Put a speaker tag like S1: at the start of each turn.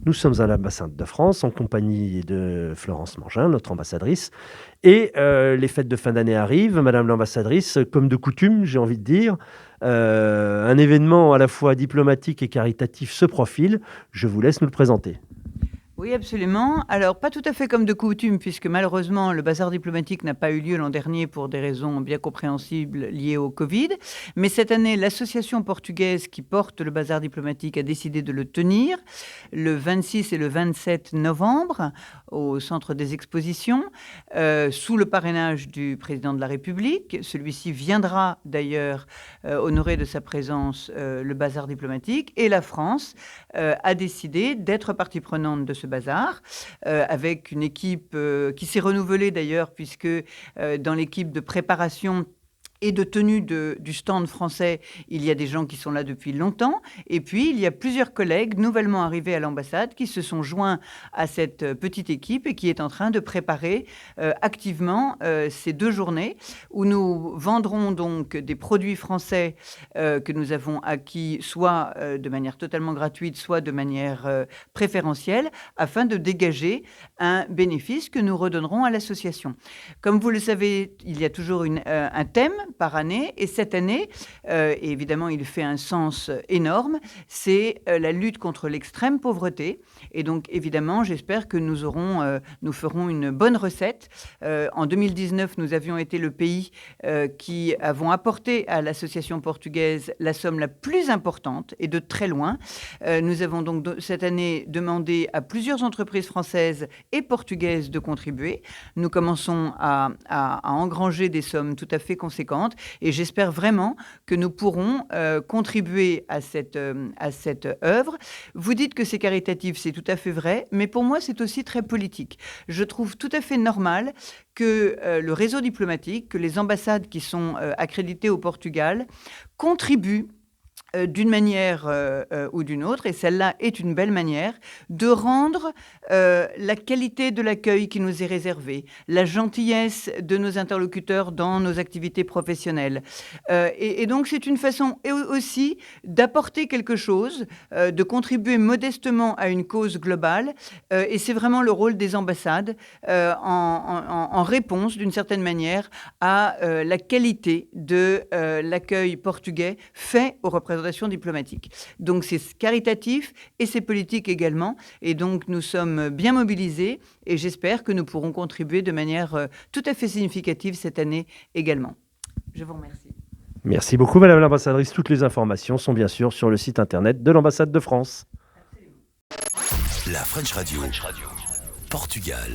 S1: Nous sommes à l'ambassade de France en compagnie de Florence Mangin, notre ambassadrice. Et les fêtes de fin d'année arrivent, Madame l'ambassadrice, comme de coutume, j'ai envie de dire. Un événement à la fois diplomatique et caritatif se profile. Je vous laisse nous le présenter.
S2: Oui, absolument. Alors, pas tout à fait comme de coutume, puisque malheureusement, le bazar diplomatique n'a pas eu lieu l'an dernier pour des raisons bien compréhensibles liées au Covid. Mais cette année, l'association portugaise qui porte le bazar diplomatique a décidé de le tenir le 26 et le 27 novembre au Centre des Expositions, sous le parrainage du président de la République. Celui-ci viendra d'ailleurs honorer de sa présence le bazar diplomatique. Et la France a décidé d'être partie prenante de ce bazar, avec une équipe qui s'est renouvelée d'ailleurs, puisque dans l'équipe de préparation et de tenue du stand français, il y a des gens qui sont là depuis longtemps. Et puis, il y a plusieurs collègues nouvellement arrivés à l'ambassade qui se sont joints à cette petite équipe et qui est en train de préparer activement ces 2 journées où nous vendrons donc des produits français que nous avons acquis soit de manière totalement gratuite, soit de manière préférentielle, afin de dégager un bénéfice que nous redonnerons à l'association. Comme vous le savez, il y a toujours un thème par année. Et cette année, et évidemment, il fait un sens énorme, c'est la lutte contre l'extrême pauvreté. Et donc, évidemment, j'espère que nous ferons une bonne recette. En 2019, nous avions été le pays qui avons apporté à l'association portugaise la somme la plus importante, et de très loin. Nous avons donc cette année demandé à plusieurs entreprises françaises et portugaises de contribuer. Nous commençons à engranger des sommes tout à fait conséquentes. Et j'espère vraiment que nous pourrons contribuer à cette œuvre. Vous dites que c'est caritatif, c'est tout à fait vrai, mais pour moi, c'est aussi très politique. Je trouve tout à fait normal que le réseau diplomatique, que les ambassades qui sont accréditées au Portugal contribuent d'une manière ou d'une autre, et celle-là est une belle manière, de rendre la qualité de l'accueil qui nous est réservé, la gentillesse de nos interlocuteurs dans nos activités professionnelles. Et donc, c'est une façon aussi d'apporter quelque chose, de contribuer modestement à une cause globale, et c'est vraiment le rôle des ambassades en réponse, d'une certaine manière, à la qualité de l'accueil portugais fait aux représentants diplomatique. Donc c'est caritatif et c'est politique également. Et donc nous sommes bien mobilisés et j'espère que nous pourrons contribuer de manière tout à fait significative cette année également. Je vous remercie.
S1: Merci beaucoup, Madame l'ambassadrice. Toutes les informations sont bien sûr sur le site internet de l'ambassade de France.
S3: La French Radio. Portugal.